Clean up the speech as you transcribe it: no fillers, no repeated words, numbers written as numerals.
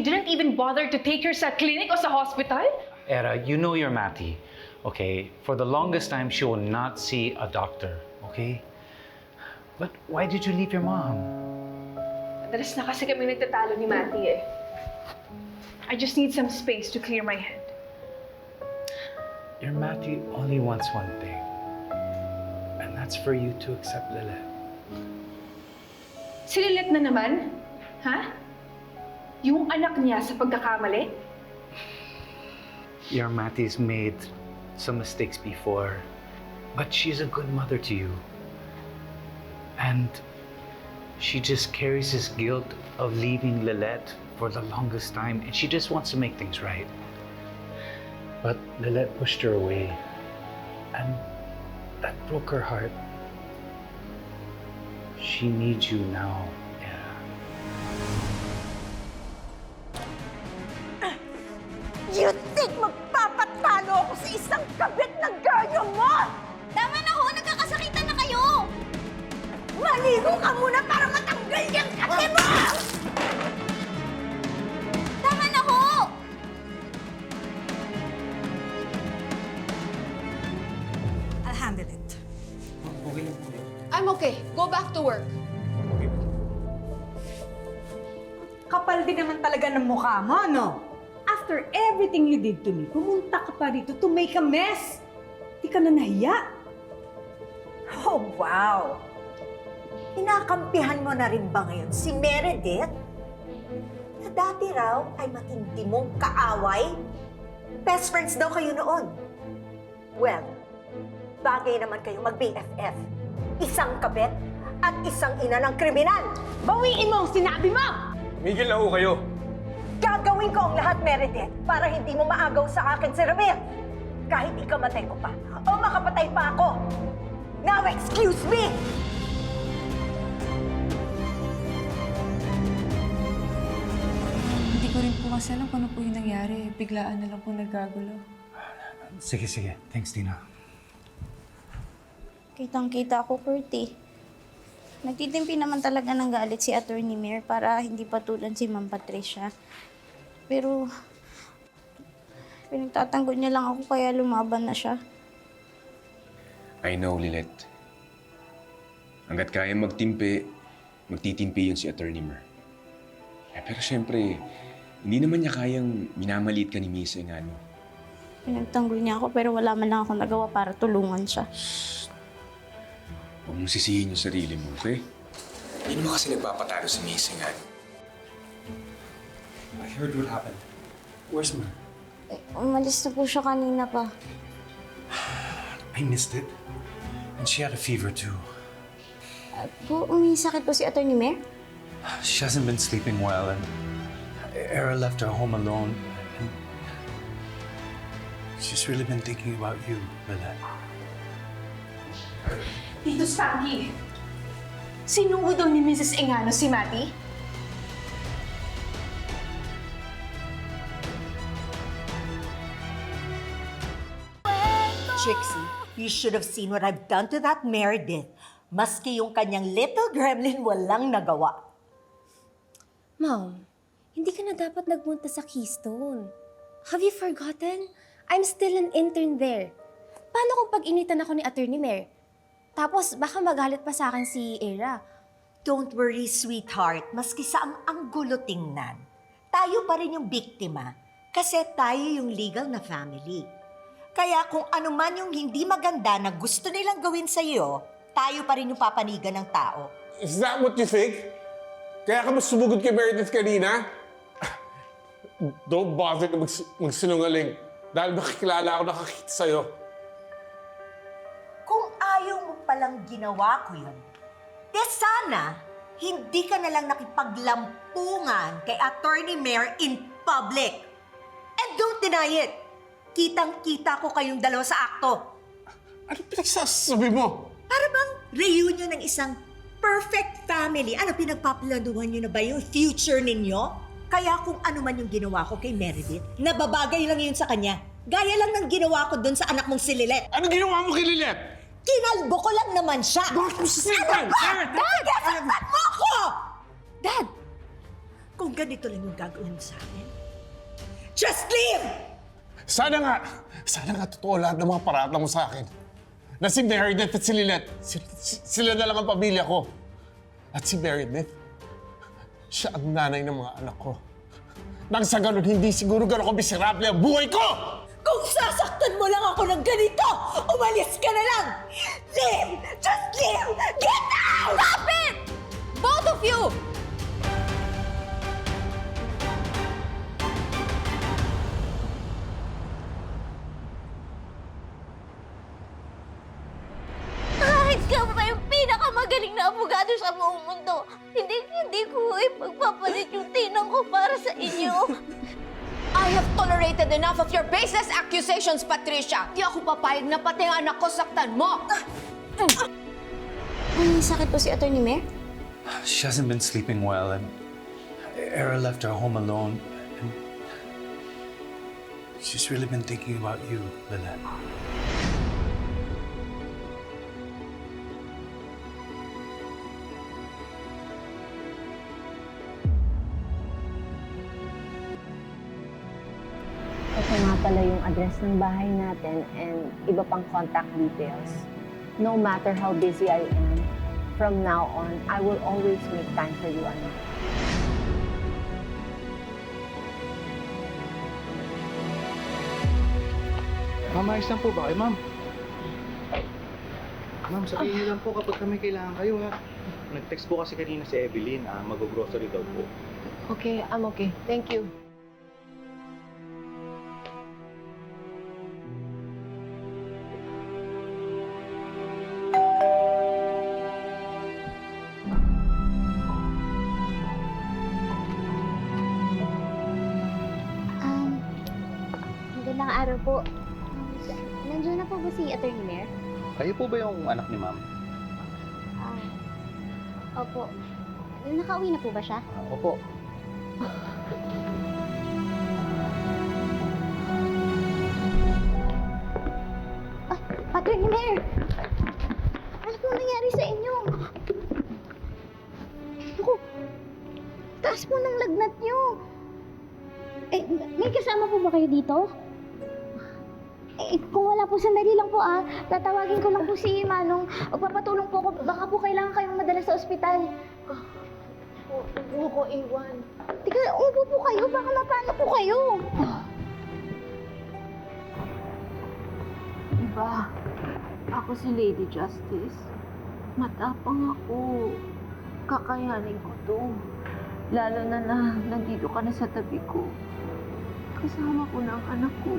you didn't even bother to take her sa clinic o sa hospital? Era, you know your Matty, okay? For the longest time, she will not see a doctor, okay? But why did you leave your mom? Madalas na kasi kami nagtatalo ni Matty eh. I just need some space to clear my head. Your Matty only wants one thing, and that's for you to accept Lilith. Si Lilith na naman? Ha? Yung anak niya sa pagkakamali? Your Matty's made some mistakes before, but she's a good mother to you. And she just carries this guilt of leaving Lilith for the longest time, and she just wants to make things right. But Lilith pushed her away, and that broke her heart. She needs you now, Era. You think magpapatalo ako sa isang kabit ng garyo mo? Tama na ho! Nagkakasakitan na kayo! Maligo ka muna para matanggal yung kate mo! Tama na ho! I'll handle it. Okay lang po. I'm okay. Go back to work. Kapal din naman talaga ng mukha mo, no? After everything you did to me, pumunta ka pa dito to make a mess. Di ka na nahiya. Oh, wow. Inakampihan mo na rin ba ngayon si Meredith? Na dati raw ay matindi mong kaaway? Best friends daw kayo noon. Well, bagay naman kayong mag-BFF. Isang kabet at isang ina ng kriminal. Bawiin mo ang sinabi mo! Miguel na ho kayo. Gagawin ko ang lahat, Meredith, para hindi mo maagaw sa akin si Ramir. Kahit ikamatay ko pa o makapatay pa ako. Now excuse me! Hindi ko rin po kasi alam kung ano po yung nangyari. Biglaan na lang po nagkagulo. Sige, sige. Thanks, Tina. Kitang-kita ako, Curty. Nagtitimpi naman talaga ng galit si Attorney Mayor para hindi patulan si Ma'am Patricia. Pero, pinagtatanggol niya lang ako kaya lumaban na siya. I know, Lilith. Hanggat kaya magtimpi, magtitimpi yun si Attorney Mer. Pero siyempre, hindi naman niya kayang minamaliit ka ni Miss Engano. Pinagtanggol niya ako pero wala man lang ako nagawa para tulungan siya. Huwag mong sisihin yung sarili mo, okay? Hindi naman kasi nagpapatalo si Miss Engano. I heard what happened. Where's Mer? Umalis na po siya kanina pa. I missed it. And she had a fever too. Umisakit po si Attorney Mayor? She hasn't been sleeping well, and Era left her home alone. And she's really been thinking about you, Lilith. Tito Stanley, sinuho daw ni Mrs. Engano si Matty? Trixie, you should have seen what I've done to that Meredith. Maski yung kanyang little gremlin walang nagawa. Mom, hindi ka na dapat nagpunta sa Keystone. Have you forgotten? I'm still an intern there. Paano kung pag-initan ako ni Attorney Mayor? Tapos baka magalit pa sa akin si Era. Don't worry, sweetheart. Maski sa ang gulo tingnan, tayo pa rin yung biktima kasi tayo yung legal na family. Kaya kung ano man yung hindi maganda na gusto nilang gawin sa iyo, tayo pa rin yung papanigan ng tao. Is that what you think? Kaya ka mas sumugod kay Meredith kanina? Don't bother na magsinungaling dahil makikilala ako nakakita sa'yo. Kung ayaw mo palang ginawa ko yun, de sana hindi ka nalang nakipaglampungan kay Attorney Mayor in public. And don't deny it. Kitang-kita ko kayong dalawa sa akto. Ano pinagsasabi mo? Para bang reunion ng isang perfect family. Ano, pinagpaplanuhan nyo na ba yung future ninyo? Kaya kung ano man yung ginawa ko kay Meredith, nababagay lang yun sa kanya. Gaya lang ng ginawa ko dun sa anak mong si Lilith. Ano ginawa mo kay Lilith? Kinalbo ko lang naman siya. Bakit mo sasaktan? Ano ba? Dad! Nasaktan mo ako! Dad! Kung ganito lang yung gagawin mo sa akin, just leave! Sana nga totoo lahat ng mga parata mo sa akin. Na si Meredith at si Lynette, sila na lang ang pamilya ko. At si Meredith, siya ang nanay ng mga anak ko. Nang sa ganun, hindi siguro gano'n kabisirable ang buhay ko! Kung sasaktan mo lang ako ng ganito, umalis ka na lang! Leave! Just leave! Get out! Stop it! Both of you! Kahit ka pa yung pinakamagaling na abogado sa buong mundo, hindi ko ipagpapalit yung tinang ko para sa inyo. I have tolerated enough of your baseless accusations, Patricia! Di ako papayag na pati ang anak ko saktan mo! May sakit po si Atty. Mer? She hasn't been sleeping well, and Era left her home alone. And she's really been thinking about you, Lynette. Ito nga pala yung address ng bahay natin and iba pang contact details. No matter how busy I am, from now on, I will always make time for you, anak. Ma'am, ayos lang po ba kayo, ma'am? Ma'am, sabihin niyo lang po kapag kami kailangan kayo, ha? Nag-text po kasi kanina si Evelyn, mag-grocery daw po. Okay, I'm okay. Thank you. Magandang araw po. Nandiyan na po ba si Atty. Mer? Kayo po ba yung anak ni ma'am? Opo. Nakauwi na po ba siya? Opo. Atty. Mer! Ano po nangyari sa inyo? Ako, taas po ng lagnat niyo. Eh, may kasama po ba kayo dito? Eh, kung wala po, sandali lang po tatawagin ko lang po si Manong. Magpapatulong po ako. Baka po kailangan kayong madala sa ospital. Huwag mo ko iwan. Tika, umupo po kayo. Baka mapano po kayo. Diba, ako si Lady Justice. Matapang ako. Kakayanin ko to. Lalo na nandito ka na sa tabi ko. Kasama ko na ang anak ko.